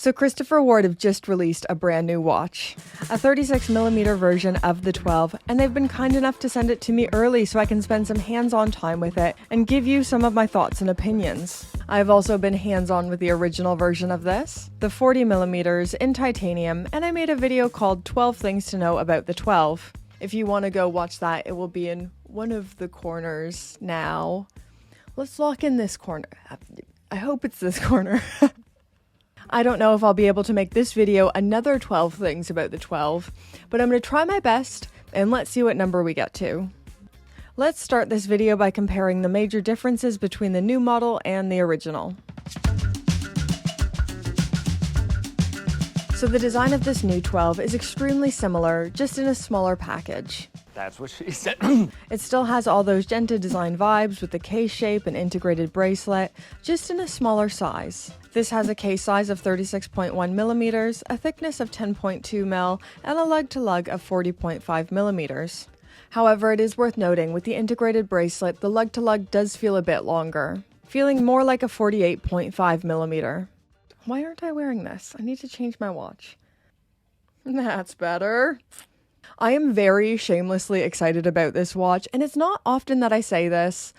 So Christopher Ward have just released a brand new watch, a 36mm version of the 12, and they've been kind enough to send it to me early so I can spend some hands-on time with it and give you some of my thoughts and opinions. I've also been hands-on with the original version of this, the 40mm in titanium, and I made a video called 12 Things to Know About the 12. If you want to go watch that, it will be in one of the corners now. Let's lock in this corner. I hope it's this corner. I don't know if I'll be able to make this video another 12 things about the 12, but I'm going to try my best, and let's see what number we get to. Let's start this video by comparing the major differences between the new model and the original. So the design of this new 12 is extremely similar, just in a smaller package. That's what she said. It still has all those Genta design vibes with the case shape and integrated bracelet, just in a smaller size. This has a case size of 36.1mm, a thickness of 10.2mm, and a lug-to-lug of 40.5mm. However, it is worth noting, with the integrated bracelet, the lug-to-lug does feel a bit longer, feeling more like a 48.5mm. Why aren't I wearing this? I need to change my watch. That's better. I am very shamelessly excited about this watch, and it's not often that I say this.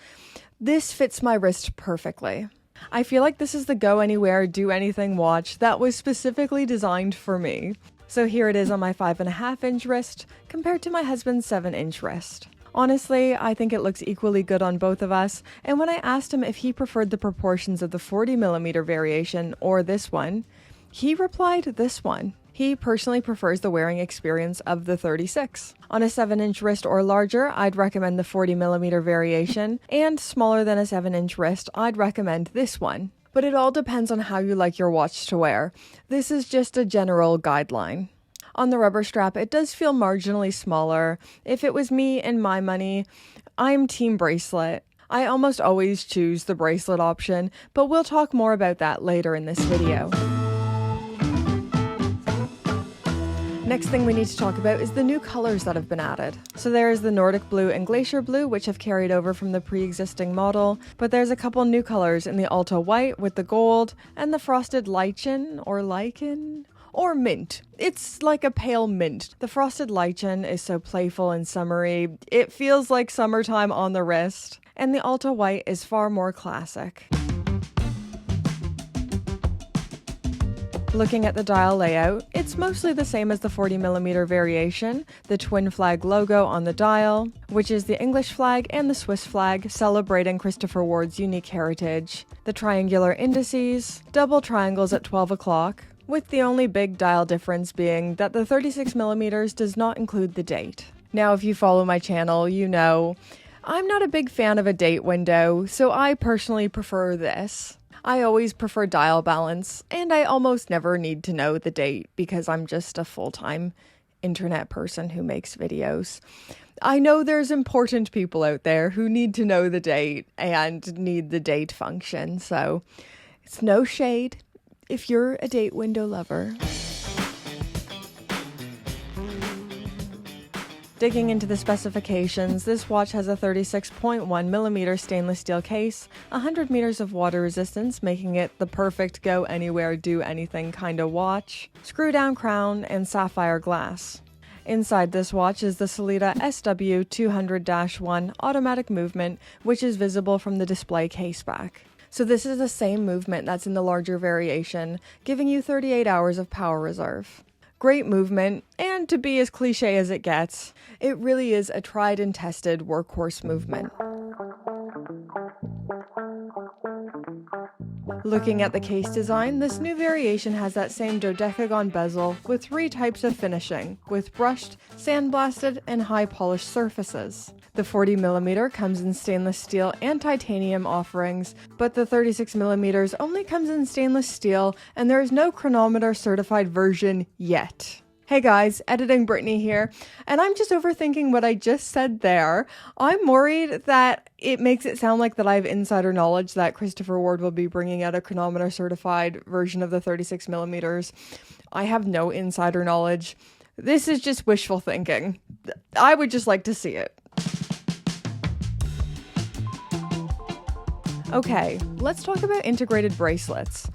This fits my wrist perfectly. I feel like this is the go anywhere, do anything watch that was specifically designed for me. So here it is on my 5.5-inch wrist compared to my husband's 7-inch wrist. Honestly, I think it looks equally good on both of us, and when I asked him if he preferred the proportions of the 40mm variation or this one, he replied this one. He personally prefers the wearing experience of the 36. On a 7-inch wrist or larger, I'd recommend the 40mm variation, and smaller than a 7-inch wrist, I'd recommend this one. But it all depends on how you like your watch to wear. This is just a general guideline. On the rubber strap, it does feel marginally smaller. If it was me and my money, I'm team bracelet. I almost always choose the bracelet option, but we'll talk more about that later in this video. Next thing we need to talk about is the new colors that have been added. So there is the Nordic Blue and Glacier Blue, which have carried over from the pre-existing model, but there's a couple new colors in the Alta White with the gold, and the Frosted Lichen, or mint. It's like a pale mint. The Frosted Lichen is so playful and summery, it feels like summertime on the wrist, and the Alta White is far more classic. Looking at the dial layout, it's mostly the same as the 40mm variation, the twin flag logo on the dial, which is the English flag and the Swiss flag, celebrating Christopher Ward's unique heritage, the triangular indices, double triangles at 12 o'clock, with the only big dial difference being that the 36mm does not include the date. Now, if you follow my channel, you know I'm not a big fan of a date window, so I personally prefer this. I always prefer dial balance, and I almost never need to know the date because I'm just a full-time internet person who makes videos. I know there's important people out there who need to know the date and need the date function, so it's no shade if you're a date window lover. Digging into the specifications, this watch has a 36.1mm stainless steel case, 100 meters of water resistance, making it the perfect go anywhere, do anything kind of watch, screw down crown, and sapphire glass. Inside this watch is the Sellita SW200-1 automatic movement, which is visible from the display case back. So this is the same movement that's in the larger variation, giving you 38 hours of power reserve. Great movement, and to be as cliche as it gets, it really is a tried and tested workhorse movement. Looking at the case design, this new variation has that same dodecagon bezel with 3 types of finishing, with brushed, sandblasted, and high polished surfaces. The 40mm comes in stainless steel and titanium offerings, but the 36mm only comes in stainless steel, and there is no chronometer certified version yet. Hey guys, Editing Brittany here, and I'm just overthinking what I just said there. I'm worried that it makes it sound like that I have insider knowledge that Christopher Ward will be bringing out a chronometer certified version of the 36mm. I have no insider knowledge. This is just wishful thinking. I would just like to see it. Okay, let's talk about integrated bracelets.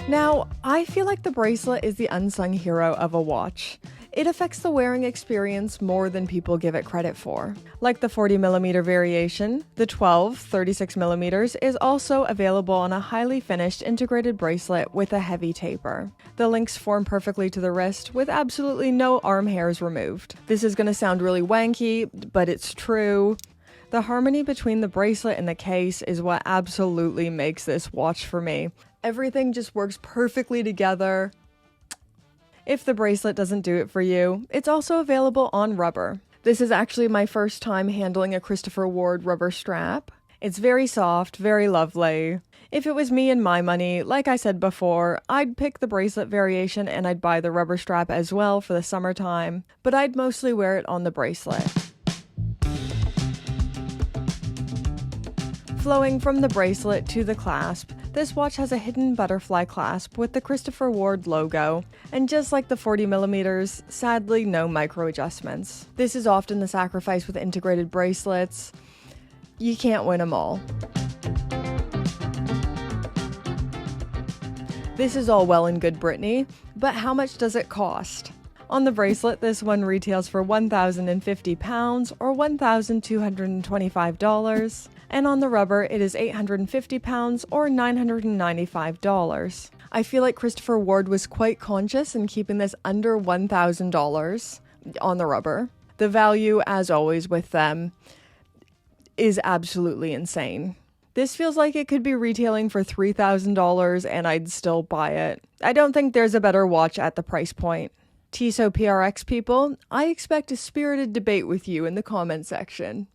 Now, I feel like the bracelet is the unsung hero of a watch. It affects the wearing experience more than people give it credit for. Like the 40mm variation, the 36mm is also available on a highly finished integrated bracelet with a heavy taper. The links form perfectly to the wrist with absolutely no arm hairs removed. This is going to sound really wanky, but it's true. The harmony between the bracelet and the case is what absolutely makes this watch for me. Everything just works perfectly together. If the bracelet doesn't do it for you, it's also available on rubber. This is actually my first time handling a Christopher Ward rubber strap. It's very soft, very lovely. If it was me and my money, like I said before, I'd pick the bracelet variation and I'd buy the rubber strap as well for the summertime, but I'd mostly wear it on the bracelet. Flowing from the bracelet to the clasp, this watch has a hidden butterfly clasp with the Christopher Ward logo, and just like the 40mm, sadly no micro adjustments. This is often the sacrifice with integrated bracelets. You can't win them all. This is all well and good, Brittany, but how much does it cost? On the bracelet, this one retails for £1,050 or $1,225, and on the rubber, it is £850 or $995. I feel like Christopher Ward was quite conscious in keeping this under $1,000 on the rubber. The value, as always with them, is absolutely insane. This feels like it could be retailing for $3,000 and I'd still buy it. I don't think there's a better watch at the price point. Tissot PRX people, I expect a spirited debate with you in the comment section.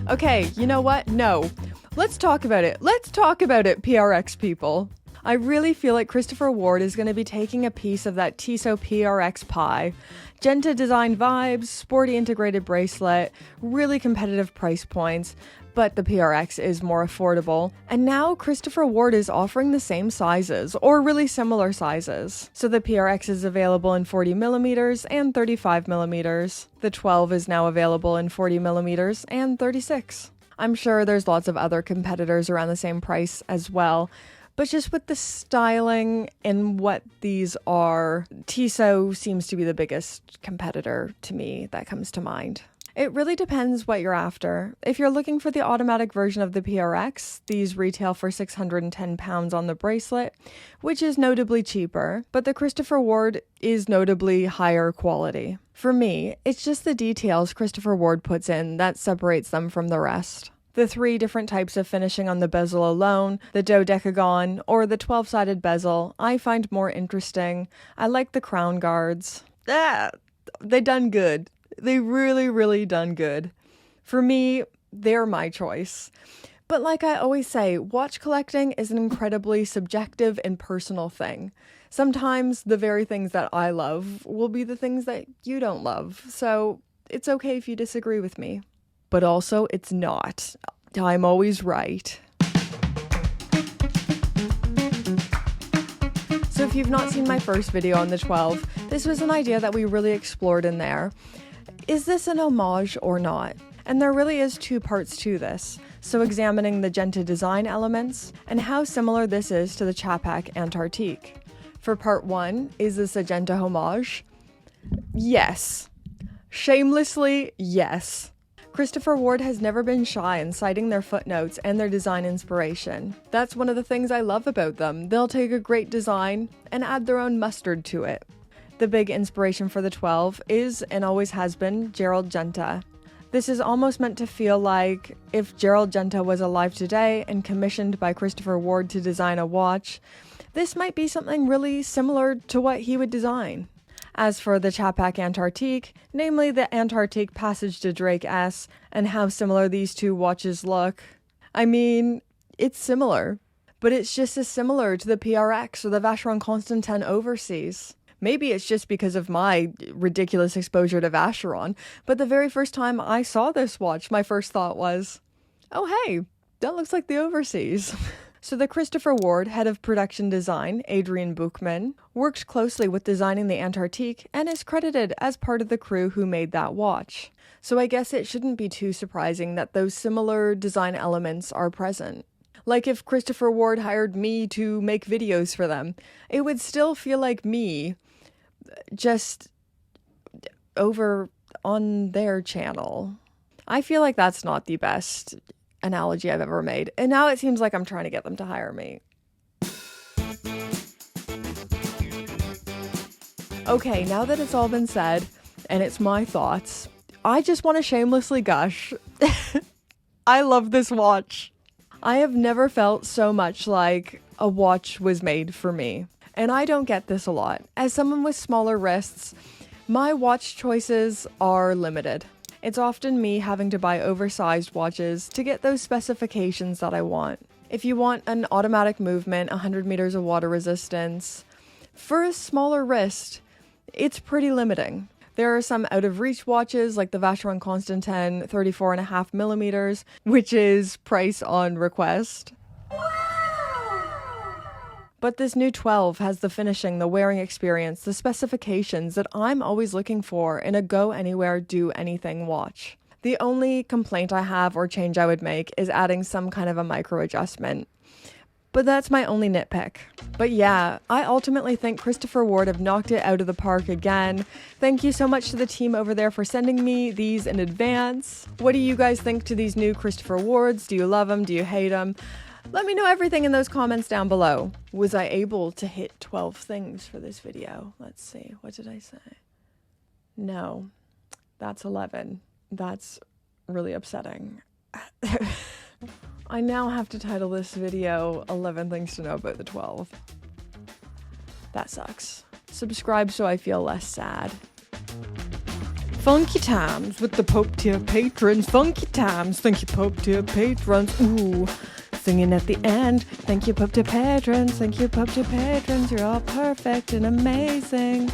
Okay, you know what? No. Let's talk about it. Let's talk about it, PRX people. I really feel like Christopher Ward is going to be taking a piece of that Tissot PRX pie. Genta design vibes, sporty integrated bracelet, really competitive price points, but the PRX is more affordable. And now Christopher Ward is offering the same sizes, or really similar sizes. So the PRX is available in 40mm and 35mm. The 12 is now available in 40mm and 36. I'm sure there's lots of other competitors around the same price as well. But just with the styling and what these are, Tissot seems to be the biggest competitor to me that comes to mind. It really depends what you're after. If you're looking for the automatic version of the PRX, these retail for £610 on the bracelet, which is notably cheaper, but the Christopher Ward is notably higher quality. For me, it's just the details Christopher Ward puts in that separates them from the rest. The 3 different types of finishing on the bezel alone, the dodecagon or the 12-sided bezel, I find more interesting. I like the crown guards. They done good. They really done good. For me, they're my choice. But like I always say, watch collecting is an incredibly subjective and personal thing. Sometimes the very things that I love will be the things that you don't love. So it's okay if you disagree with me. But also, it's not. I'm always right. So if you've not seen my first video on the 12, this was an idea that we really explored in there. Is this an homage or not? And there really is 2 parts to this. So examining the Genta design elements and how similar this is to the Chapac Antarctique. For part 1, is this a Genta homage? Yes. Shamelessly, yes. Christopher Ward has never been shy in citing their footnotes and their design inspiration. That's one of the things I love about them. They'll take a great design and add their own mustard to it. The big inspiration for the 12 is, and always has been, Gerald Genta. This is almost meant to feel like if Gerald Genta was alive today and commissioned by Christopher Ward to design a watch, this might be something really similar to what he would design. As for the Chapac Antarctique, namely the Antarctique Passage de Drake S, and how similar these 2 watches look, I mean, it's similar, but it's just as similar to the PRX or the Vacheron Constantin Overseas. Maybe it's just because of my ridiculous exposure to Vacheron, but the very first time I saw this watch, my first thought was, oh hey, that looks like the Overseas. So the Christopher Ward head of production design, Adrian Buchman, worked closely with designing the Antarctique and is credited as part of the crew who made that watch. So I guess it shouldn't be too surprising that those similar design elements are present. Like if Christopher Ward hired me to make videos for them, it would still feel like me, just over on their channel. I feel like that's not the best analogy I've ever made. And now it seems like I'm trying to get them to hire me. Okay, now that it's all been said, and it's my thoughts, I just want to shamelessly gush. I love this watch. I have never felt so much like a watch was made for me. And I don't get this a lot. As someone with smaller wrists, my watch choices are limited. It's often me having to buy oversized watches to get those specifications that I want. If you want an automatic movement, 100 meters of water resistance, for a smaller wrist, it's pretty limiting. There are some out-of-reach watches like the Vacheron Constantin 34.5 millimeters, which is price on request. But this new 12 has the finishing, the wearing experience, the specifications that I'm always looking for in a go-anywhere, do-anything watch. The only complaint I have or change I would make is adding some kind of a micro adjustment. But that's my only nitpick. But yeah, I ultimately think Christopher Ward have knocked it out of the park again. Thank you so much to the team over there for sending me these in advance. What do you guys think to these new Christopher Wards? Do you love them? Do you hate them? Let me know everything in those comments down below. Was I able to hit 12 things for this video? Let's see, what did I say? No, that's 11. That's really upsetting. I now have to title this video 11 Things to Know About the 12. That sucks. Subscribe so I feel less sad. Funky times with the Pope tier patrons. Funky times. Thank you, Pope tier patrons. Ooh, singing at the end. Thank you, Pope tier patrons. Thank you, Pope tier patrons. You're all perfect and amazing.